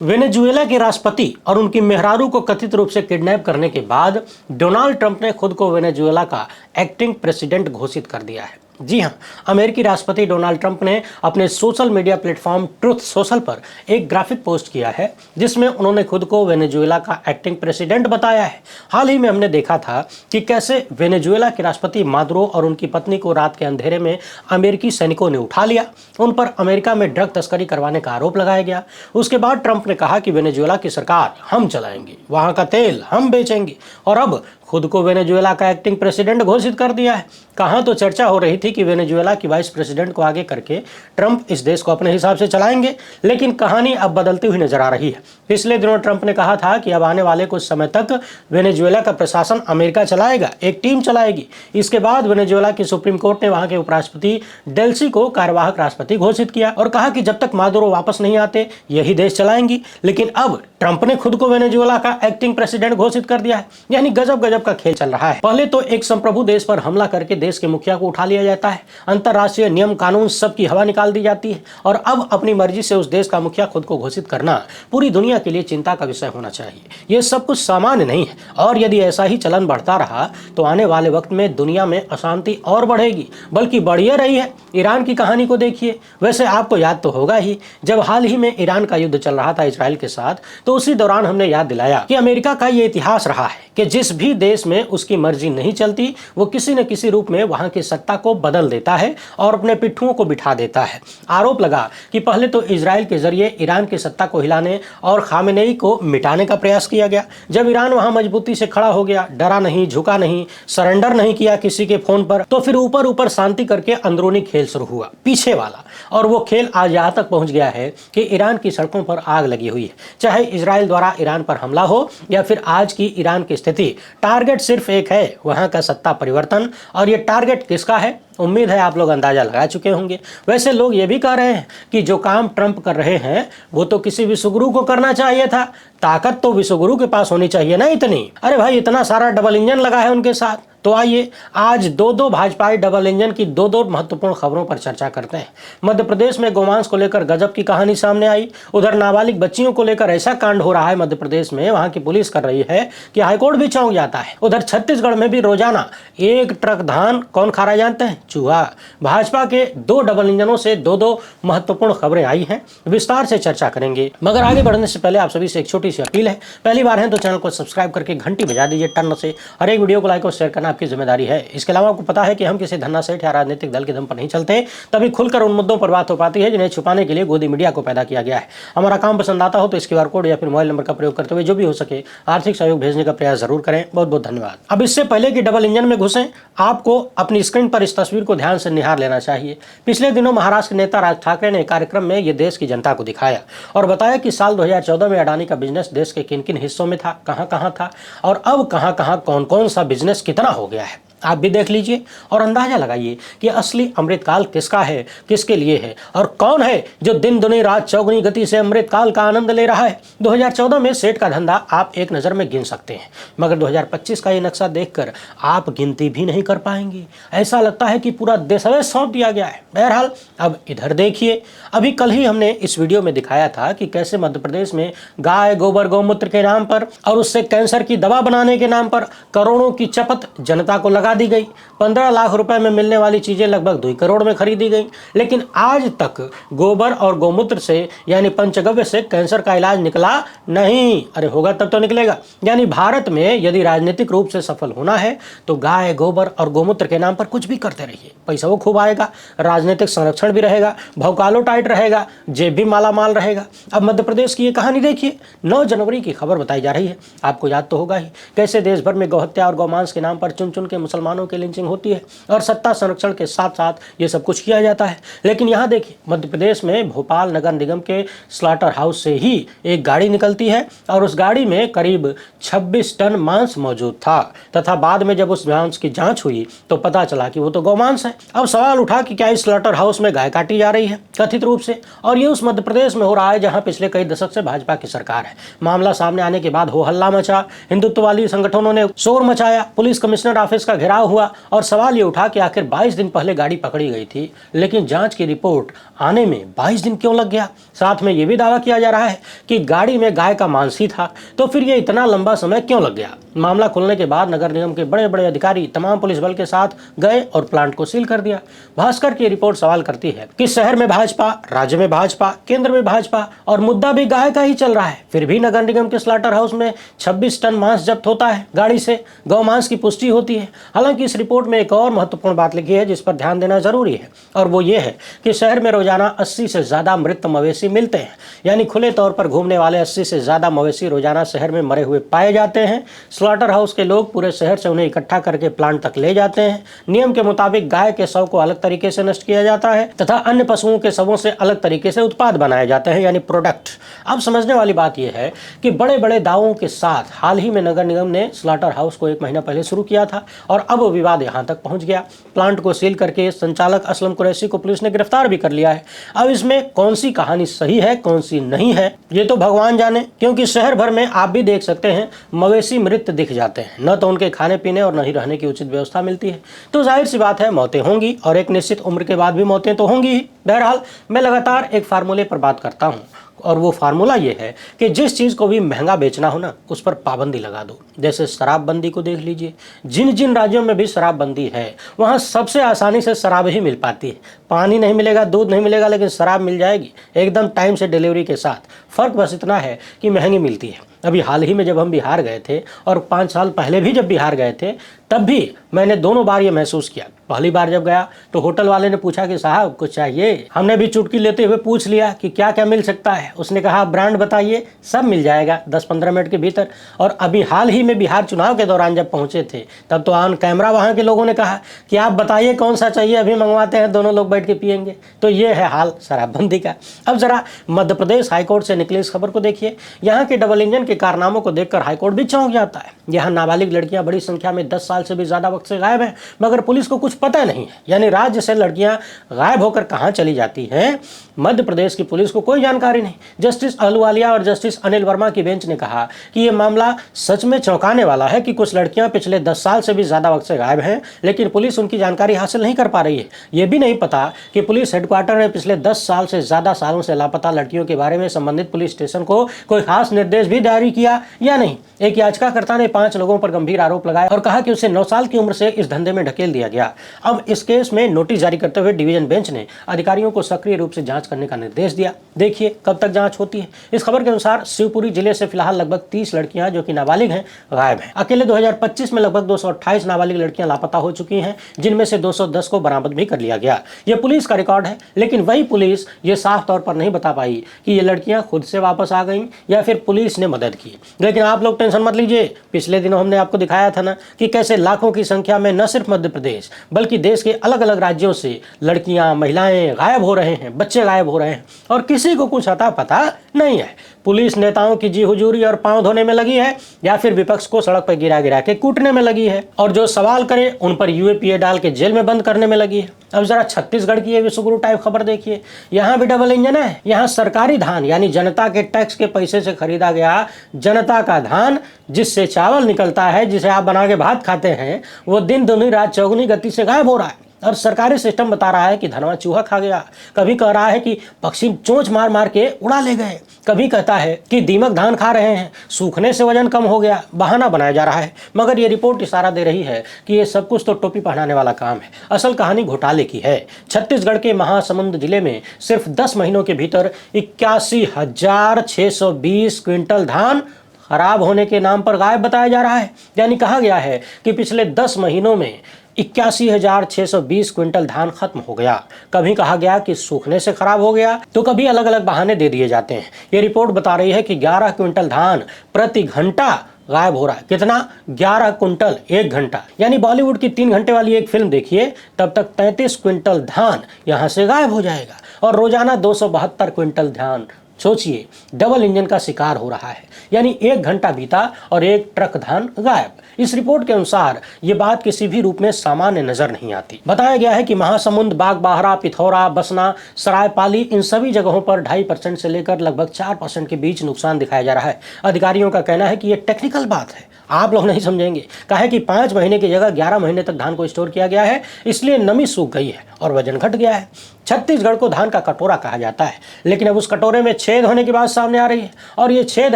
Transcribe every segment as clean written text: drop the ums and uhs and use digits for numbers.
Venezuela के राष्ट्रपति और उनकी मेहरारू को कथित रूप से किडनैप करने के बाद डोनाल्ड ट्रंप ने खुद को वेनेजुएला का एक्टिंग प्रेसिडेंट घोषित कर दिया है। जी हां, अमेरिकी राष्ट्रपति डोनाल्ड ट्रंप ने अपने social media platform truth social पर एक ग्राफिक पोस्ट किया है जिसमें उन्होंने खुद को वेनेजुएला का एक्टिंग प्रेसिडेंट बताया है। हाल ही में हमने देखा था कि कैसे वेनेजुएला के राष्ट्रपति मादुरो और उनकी पत्नी को रात के अंधेरे में अमेरिकी सैनिकों ने उठा लिया। उन पर अमेरिका में ड्रग तस्करी करवाने का आरोप लगाया गया। उसके बाद ट्रंप ने कहा कि वेनेजुएला की सरकार हम चलाएंगे, वहां का तेल हम बेचेंगे और अब खुद को वेनेजुएला का एक्टिंग प्रेसिडेंट घोषित कर दिया है। कहां तो चर्चा हो रही थी कि वेनेजुएला की वाइस प्रेसिडेंट को आगे करके ट्रंप इस देश को अपने हिसाब से चलाएंगे, लेकिन कहानी अब बदलती हुई नजर आ रही है। पिछले दिनों ट्रंप ने कहा था कि अब आने वाले कुछ समय तक वेनेजुएला का प्रशासन अमेरिका चलाएगा, एक टीम चलाएगी। इसके बाद वेनेजुएला की सुप्रीम कोर्ट ने वहां के उपराष्ट्रपति डेल्सी को कार्यवाहक राष्ट्रपति घोषित किया और कहा कि जब तक मादुरो वापस नहीं आते यही देश चलाएंगी। लेकिन अब ट्रंप ने खुद को वेनेजुएला का एक्टिंग प्रेसिडेंट घोषित कर दिया है। यानी गजब गजब का खेल चल रहा है। पहले तो एक संप्रभु देश पर हमला करके देश के मुखिया को उठा लिया जाता है, अंतरराष्ट्रीय नियम कानून सब की हवा निकाल दी जाती है और अब अपनी मर्जी से उस देश का मुखिया खुद को घोषित करना पूरी दुनिया के लिए चिंता का विषय होना चाहिए। यह सब कुछ सामान्य नहीं है और यदि ऐसा ही चलन बढ़ता रहा तो आने वाले वक्त में दुनिया में अशांति और बढ़ेगी, बल्कि बढ़िया रही है। ईरान की कहानी को देखिए। वैसे आपको याद तो होगा ही, जब हाल ही में ईरान का युद्ध चल रहा था इजराइल के साथ, तो उसी दौरान हमने याद दिलाया कि अमेरिका का ये इतिहास रहा है कि जिस भी देश में उसकी मर्जी नहीं चलती वो किसी न किसी रूप में वहां की सत्ता को बदल देता है और अपने पिट्ठुओं को बिठा देता है। आरोप लगा कि पहले तो इजराइल के जरिए ईरान की सत्ता को हिलाने और खामेनेई को मिटाने का प्रयास किया गया। जब ईरान वहां मजबूती से खड़ा हो गया, डरा नहीं, झुका नहीं, सरेंडर नहीं किया किसी के फोन पर, तो फिर ऊपर ऊपर शांति करके अंदरूनी खेल शुरू हुआ, पीछे वाला। और वो खेल आज यहाँ तक पहुंच गया है कि ईरान की सड़कों पर आग लगी हुई है। चाहे इजराइल द्वारा ईरान पर हमला हो या फिर आज की ईरान की स्थिति, टारगेट सिर्फ एक है, वहां का सत्ता परिवर्तन। और ये टारगेट किसका है, उम्मीद है आप लोग अंदाजा लगा चुके होंगे। वैसे लोग ये भी कह रहे हैं कि जो काम ट्रंप कर रहे हैं वो तो किसी विश्वगुरु को करना चाहिए था। ताकत तो विश्वगुरु के पास होनी चाहिए ना इतनी। अरे भाई, इतना सारा डबल इंजन लगा है उनके साथ। तो आइए आज दो भाजपाई डबल इंजन की दो महत्वपूर्ण खबरों पर चर्चा करते हैं। मध्य प्रदेश में गोमांस को लेकर गजब की कहानी सामने आई। उधर नाबालिग बच्चियों को लेकर ऐसा कांड हो रहा है मध्य प्रदेश में, वहां की पुलिस कर रही है कि हाईकोर्ट भी चौंक जाता है। उधर छत्तीसगढ़ में भी रोजाना एक ट्रक धान कौन खा रहा जानते हैं, चूहा। भाजपा के दो डबल इंजनों से दो महत्वपूर्ण खबरें आई हैं, विस्तार से चर्चा करेंगे। मगर आगे बढ़ने से पहले आप सभी से एक छोटी सी अपील है, पहली बार है तो चैनल को सब्सक्राइब करके घंटी बजा दीजिए टर्न से। हर एक वीडियो को लाइक और शेयर करना आपकी जिम्मेदारी है। इसके अलावा आपको पता है कि हम किसी धन्ना सेठ या राजनीतिक दल के दम पर नहीं चलते, तभी खुलकर उन मुद्दों पर बात हो पाती है जिन्हें छुपाने के लिए गोदी मीडिया को पैदा किया गया है। हमारा काम पसंद आता हो तो इसके QR कोड या फिर मोबाइल नंबर का प्रयोग करते हुए जो भी हो सके आर्थिक सहयोग भेजने का प्रयास जरूर करें। बहुत बहुत धन्यवाद। अब इससे पहले कि डबल इंजन में घुसें, आपको अपनी स्क्रीन पर इस तस्वीर को ध्यान से निहार लेना चाहिए। पिछले दिनों महाराष्ट्र के नेता राज ठाकरे ने कार्यक्रम में ये देश की जनता को दिखाया और बताया कि साल 2014 में अडानी का बिजनेस देश के किन किन हिस्सों में था, कहां था और अब कहां कौन कौन सा बिजनेस कितना हो गया है। आप भी देख लीजिए और अंदाजा लगाइए कि असली अमृतकाल किसका है, किसके लिए है और कौन है जो दिन दुनी रात चौगुनी गति से अमृतकाल का आनंद ले रहा है। 2014 में सेठ का धंधा आप एक नज़र में गिन सकते हैं, मगर 2025 का ये नक्शा देखकर आप गिनती भी नहीं कर पाएंगे। ऐसा लगता है कि पूरा देश सौंप दिया गया है। बहरहाल अब इधर देखिए, अभी कल ही हमने इस वीडियो में दिखाया था कि कैसे मध्य प्रदेश में गाय गोबर गौमूत्र के नाम पर और उससे कैंसर की दवा बनाने के नाम पर करोड़ों की चपत जनता को लगा दी गई। 15 लाख रुपए में मिलने वाली चीजें लगभग 2 करोड़ में खरीदी गई। लेकिन आज तक गोबर और गौमूत्र से यानी पंचगव्य से कैंसर का इलाज निकला नहीं। अरे होगा तब तो निकलेगा। यानी भारत में यदि राजनीतिक रूप से सफल होना है तो गाय गोबर और गौमूत्र के नाम पर कुछ भी करते रहिए, पैसा वो खूब आएगा, राजनीतिक संरक्षण भी रहेगा, भौकालो टाइट रहेगा, जेब भी माला माल रहेगा। अब मध्य प्रदेश की ये कहानी देखिए। 9 जनवरी की खबर बताई जा रही है। आपको याद तो होगा ही कैसे देश भर में गौहत्या और गौमांस के नाम पर चुन चुन के मुसलमानों की लिंचिंग होती है और सत्ता संरक्षण के साथ साथ ये सब कुछ किया जाता है। लेकिन यहाँ देखिए, मध्य प्रदेश में भोपाल नगर निगम के स्लॉटर हाउस से ही एक गाड़ी निकलती है और उस गाड़ी में करीब 26 टन मांस मौजूद था तथा बाद में जब उस मांस की जांच हुई तो पता चला कि वो तो गौमांस है। अब सवाल उठा कि क्या इस स्लॉटर हाउस में गाय काटी जा रही है कथित रूप से, और ये उस मध्य प्रदेश में हो रहा है जहाँ पिछले कई दशक से भाजपा की सरकार है। मामला सामने आने के बाद हो हल्ला मचा, हिंदुत्व वाली संगठनों ने शोर मचाया, पुलिस कमिश्नर ऑफिस का घेराव हुआ और सवाल ये उठा कि आखिर 22 दिन पहले गाड़ी पकड़ी गई थी, लेकिन जांच की रिपोर्ट आने में 22 दिन क्यों लग गया। साथ में ये भी दावा किया जा रहा है कि गाड़ी में गाय का मांस ही था, तो फिर ये इतना लंबा समय क्यों लग गया। मामला खुलने के बाद नगर निगम के बड़े बड़े अधिकारी तमाम पुलिस बल के साथ गए और प्लांट को सील कर दिया। भास्कर की रिपोर्ट सवाल करती है कि शहर में भाजपा, राज्य में भाजपा, केंद्र में भाजपा और मुद्दा भी गाय का ही चल रहा है, फिर भी नगर निगम के स्लॉटर हाउस में 26 टन मांस जब्त होता है। गाड़ी से गौ मांस की पुष्टि होती है। हालांकि इस रिपोर्ट में एक और महत्वपूर्ण बात लिखी है जिस पर ध्यान देना जरूरी है, और वो ये है कि शहर में रोजाना 80 से ज्यादा मृत मवेशी मिलते हैं। यानी खुले तौर पर घूमने वाले 80 से ज्यादा मवेशी रोजाना शहर में मरे हुए पाए जाते हैं। स्लॉटर हाउस के लोग पूरे शहर से उन्हें इकट्ठा करके प्लांट तक ले जाते हैं। नियम के मुताबिक गाय के शव को अलग तरीके से नष्ट किया जाता है तथा अन्य पशुओं के शवों से अलग तरीके से उत्पाद बनाए जाते हैं, यानी प्रोडक्ट। अब समझने वाली बात यह है कि बड़े बड़े दावों के साथ हाल ही में नगर निगम ने स्लॉटर हाउस को 1 महीना पहले शुरू किया था और अब विवाद यहां तक पहुंच गया। प्लांट को सील करके संचालक असलम कुरैशी को पुलिस ने गिरफ्तार भी कर लिया है। अब इसमें कौन सी कहानी सही है, कौन सी नहीं है, ये तो भगवान जाने, क्योंकि शहर भर में आप भी देख सकते हैं मवेशी मृत दिख जाते हैं। न तो उनके खाने पीने और न ही रहने की उचित व्यवस्था मिलती है। तो जाहिर सी बात है मौतें होंगी और एक निश्चित उम्र के बाद भी मौतें तो होंगी ही। बहरहाल मैं लगातार एक फार्मूले पर बात करता हूँ और वो फार्मूला ये है कि जिस चीज़ को भी महंगा बेचना हो ना, उस पर पाबंदी लगा दो। जैसे शराबबंदी को देख लीजिए, जिन जिन राज्यों में भी शराबबंदी है वहाँ सबसे आसानी से शराब ही मिल पाती है। पानी नहीं मिलेगा, दूध नहीं मिलेगा, लेकिन शराब मिल जाएगी एकदम टाइम से डिलीवरी के साथ। फ़र्क बस इतना है कि महंगी मिलती है। अभी हाल ही में जब हम बिहार गए थे और 5 साल पहले भी जब बिहार गए थे, तब भी मैंने दोनों बार ये महसूस किया। पहली बार जब गया तो होटल वाले ने पूछा कि साहब कुछ चाहिए। हमने भी चुटकी लेते हुए पूछ लिया कि क्या क्या मिल सकता है। उसने कहा ब्रांड बताइए, सब मिल जाएगा 10-15 मिनट के भीतर। और अभी हाल ही में बिहार चुनाव के दौरान जब पहुंचे थे, तब तो ऑन कैमरा वहाँ के लोगों ने कहा कि आप बताइए कौन सा चाहिए, अभी मंगवाते हैं, दोनों लोग बैठ के पियेंगे। तो ये है हाल शराबबंदी का। अब जरा मध्य प्रदेश हाईकोर्ट से निकली इस खबर को देखिए। यहाँ के डबल इंजन के कारनामों को देखकर हाईकोर्ट भी चौंक जाता है। यहाँ नाबालिग लड़कियां बड़ी संख्या में 10 साल से भी ज्यादा वक्त से गायब हैं, मगर पुलिस को कुछ पता नहीं है। यानी राज्य से लड़कियां गायब होकर कहां चली जाती हैं, मध्य प्रदेश की पुलिस को कोई जानकारी नहीं। जस्टिस अहलुवालिया और जस्टिस अनिल वर्मा की बेंच ने कहा कि यह मामला सच में चौंकाने वाला है कि कुछ लड़कियां पिछले 10 साल से भी ज्यादा वक्त से गायब हैं, लेकिन पुलिस उनकी जानकारी हासिल नहीं कर पा रही है। यह भी नहीं पता कि पुलिस हेडक्वार्टर ने पिछले 10 साल से ज्यादा सालों से लापता लड़कियों के बारे में संबंधित पुलिस स्टेशन को कोई खास निर्देश भी जारी किया या नहीं। एक याचिकाकर्ता ने 5 लोगों पर गंभीर आरोप लगाए और कहा कि उसे 9 साल की उम्र से इस धंधे में ढकेल दिया गया। अब इस केस में नोटिस जारी करते हुए डिवीजन बेंच ने अधिकारियों को सक्रिय रूप से जांच करने का निर्देश दिया। देखिए कब तक जांच होती है। इस खबर के अनुसार शिवपुरी जिले से फिलहाल लगभग 30 लड़कियां जो कि नाबालिग हैं गायब हैं। अकेले 2025 में लगभग 228 नाबालिग लड़कियां लापता हो चुकी हैं, जिनमें से 210 को बरामद भी कर लिया गया। यह पुलिस का रिकॉर्ड है, लेकिन वही पुलिस ये साफ तौर पर नहीं बता पाई कि ये लड़कियां खुद से वापस आ गई या फिर पुलिस ने मदद की। लेकिन आप लोग टेंशन मत लीजिए, पिछले दिनों हमने आपको दिखाया था ना कि कैसे लाखों की संख्या में न सिर्फ मध्य प्रदेश बल्कि देश के अलग अलग राज्यों से लड़कियां, महिलाएं गायब हो रहे हैं, बच्चे गायब हो रहे हैं और किसी को कुछ अता पता नहीं है। पुलिस नेताओं की जी हुजूरी और पांव धोने में लगी है या फिर विपक्ष को सड़क पर गिरा गिरा के कूटने में लगी है, और जो सवाल करे उन पर यूएपीए डाल के जेल में बंद करने में लगी है। अब जरा छत्तीसगढ़ की ये विश्वगुरु टाइप खबर देखिए। यहाँ भी डबल इंजन है। यहाँ सरकारी धान यानी जनता के टैक्स के पैसे से खरीदा गया जनता का धान, जिससे चावल निकलता है, जिसे आप बना के भात खाते हैं, वो दिन दुनी रात चौगुनी गति से गायब हो रहा है। और सरकारी सिस्टम बता रहा है कि धनवा चूहा खा गया, कभी कह रहा है कि पक्षी चोंच मार मार के उड़ा ले गए, कभी कहता है कि दीमक धान खा रहे हैं, सूखने से वजन कम हो गया। बहाना बनाया जा रहा है, मगर ये रिपोर्ट इशारा दे रही है कि ये सब कुछ तो टोपी पहनाने वाला काम है। असल कहानी घोटाले की है। छत्तीसगढ़ के महासमुंद जिले में सिर्फ 10 महीनों के भीतर 81,620 क्विंटल धान खराब होने के नाम पर गायब बताया जा रहा है। यानी कहा गया है कि पिछले 10 महीनों में 81,620 क्विंटल धान खत्म हो गया। कभी कहा गया कि सूखने से खराब हो गया, तो कभी अलग अलग बहाने दे दिए जाते हैं। ये रिपोर्ट बता रही है कि 11 क्विंटल धान प्रति घंटा गायब हो रहा है। कितना? 11 क्विंटल 1 घंटा। यानी बॉलीवुड की 3 घंटे वाली एक फिल्म देखिए, तब तक 33 क्विंटल धान यहां से गायब हो जाएगा। और रोजाना 272 क्विंटल धान, सोचिए, डबल इंजन का शिकार हो रहा है। यानी 1 घंटा बीता और 1 ट्रक धान गायब। इस रिपोर्ट के अनुसार ये बात किसी भी रूप में सामान्य नजर नहीं आती। बताया गया है कि महासमुंद, बागबाहरा, पिथौरा, बसना, सरायपाली इन सभी जगहों पर 2.5% से लेकर लगभग 4% के बीच नुकसान दिखाया जा रहा है। अधिकारियों का कहना है कि यह टेक्निकल बात है, आप लोग नहीं समझेंगे। कहा है कि 5 महीने की जगह 11 महीने तक धान को स्टोर किया गया है, इसलिए नमी सूख गई है और वजन घट गया है। छत्तीसगढ़ को धान का कटोरा कहा जाता है, लेकिन अब उस कटोरे में छेद होने की बात सामने आ रही है और ये छेद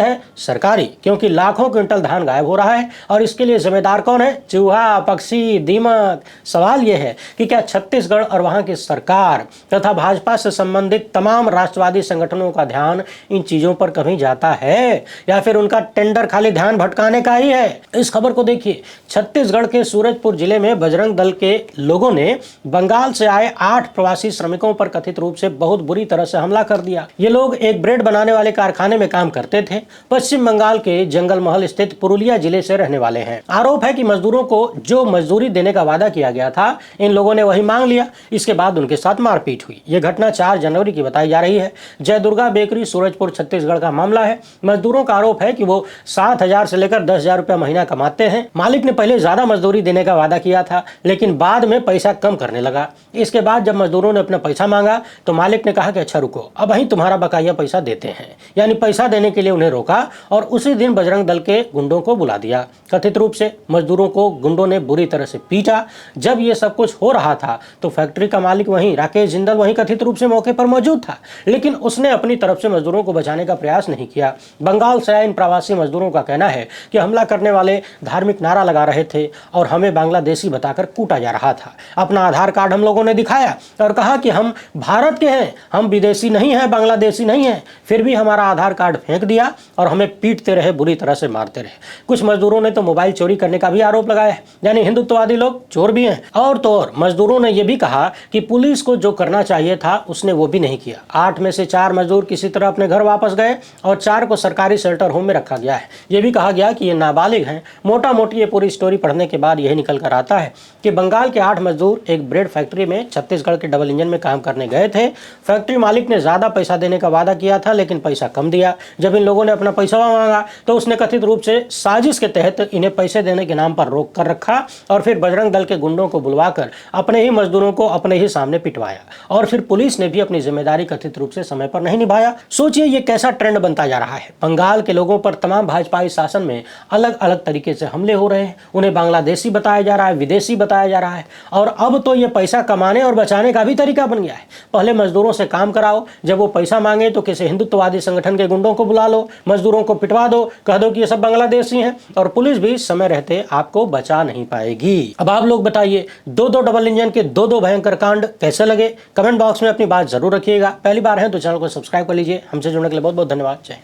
है सरकारी, क्योंकि लाखों क्विंटल धान गायब हो रहा है। और इसके लिए जिम्मेदार कौन है? चूहा, पक्षी, दीमक। सवाल यह है कि क्या छत्तीसगढ़ और वहां की सरकार तथा भाजपा से संबंधित तमाम राष्ट्रवादी संगठनों का ध्यान इन चीजों पर कभी जाता है या फिर उनका टेंडर खाली ध्यान भटकाने का ही है? इस खबर को देखिए। छत्तीसगढ़ के सूरजपुर जिले में बजरंग दल के लोगों ने बंगाल से आए 8 प्रवासी श्रमिकों पर कथित रूप से बहुत बुरी तरह से हमला कर दिया। ये लोग एक ब्रेड बनाने वाले कारखाने में काम करते थे। पश्चिम बंगाल के जंगल महल स्थित पुरुलिया जिले से रहने वाले हैं। आरोप है कि मजदूरों को जो मजदूरी देने का वादा किया गया था, इन लोगों ने वही मांग लिया। इसके बाद उनके साथ मारपीट हुई। यह घटना 4 जनवरी की बताई जा रही है। जय दुर्गा बेकरी, सूरजपुर, छत्तीसगढ़ का मामला है। मजदूरों का आरोप है कि वो 7,000 से लेकर 10,000 रुपया महीना कमाते हैं। मालिक ने पहले ज्यादा मजदूरी देने का वादा किया था, लेकिन बाद में पैसा कम करने लगा। इसके बाद जब मजदूरों ने अपना पैसा मांगा तो मालिक ने कहा कि अच्छा रुको, अब वहीं तुम्हारा बकाया पैसा देते हैं। यानी पैसा देने के लिए उन्हें रोका और उसी दिन बजरंग दल के गुंडों को बुला दिया। कथित रूप से मजदूरों को गुंडों ने बुरी तरह से पीटा। जब ये सब कुछ हो रहा था तो फैक्ट्री का मालिक वहीं राकेश जिंदल वहीं कथित रूप से मौके पर मौजूद था, लेकिन उसने अपनी तरफ से मजदूरों को बचाने का प्रयास नहीं किया। बंगाल से आए इन प्रवासी मजदूरों का कहना है कि हमला करने वाले धार्मिक नारा लगा रहे थे और हमें बांग्लादेशी बताकर कूटा जा रहा था। अपना आधार कार्ड हम लोगों ने दिखाया और कहा कि हम भारत के हैं, हम विदेशी नहीं हैं, बांग्लादेशी नहीं हैं। फिर भी हमारा आधार कार्ड फेंक दिया और हमें पीटते रहे, बुरी तरह से मारते रहे। कुछ मजदूरों ने तो मोबाइल चोरी करने का भी आरोप लगाया है, यानी हिंदुत्ववादी लोग चोर भी हैं। और तो और मजदूरों ने यह भी कहा कि पुलिस को जो करना चाहिए था उसने वो भी नहीं किया। 8 में से 4 मजदूर किसी तरह अपने घर वापस गए और 4 को सरकारी शेल्टर होम में रखा गया है। यह भी कहा गया कि ये नाबालिग हैं। मोटा मोटी ये पूरी स्टोरी पढ़ने के बाद यही निकल कर आता है कि बंगाल के 8 मजदूर एक ब्रेड फैक्ट्री में छत्तीसगढ़ के डबल इंजन में काम करने गए थे। फैक्ट्री मालिक ने ज्यादा पैसा देने का वादा किया था, लेकिन पैसा कम दिया। जब इन लोगों ने अपना पैसा मांगा तो उसने कथित रूप से साजिश के तहत इन्हें पैसे देने के नाम पर रोक कर रखा और फिर बजरंग दल के गुंडों को बुलवाकर अपने ही मजदूरों को अपने ही सामने पिटवाया। और फिर पुलिस ने भी अपनी जिम्मेदारी कथित रूप से समय पर नहीं निभाया। सोचिए ये कैसा ट्रेंड बनता जा रहा है। बंगाल के लोगों पर तमाम भाजपाई शासन में अलग अलग तरीके से हमले हो रहे हैं। उन्हें बांग्लादेशी बताया जा रहा है, विदेशी बताया जा रहा है और अब तो ये पैसा कमाने और बचाने का भी तरीका बन गया है। पहले मजदूरों से काम कराओ, जब वो पैसा मांगे तो किसी हिंदुत्ववादी संगठन के गुंडों को बुला लो, मजदूरों को पिटवा दो, कह दो कि ये सब बांग्लादेशी हैं और पुलिस भी समय रहते आपको बचा नहीं पाएगी। अब आप लोग बताइए, 2-2 डबल इंजन के 2-2 भयंकर कांड कैसे लगे? कमेंट बॉक्स में अपनी बात जरूर रखिएगा। पहली बार है तो चैनल को सब्सक्राइब कर लीजिए। हमसे जुड़ने के लिए बहुत बहुत धन्यवाद। जय हिंद।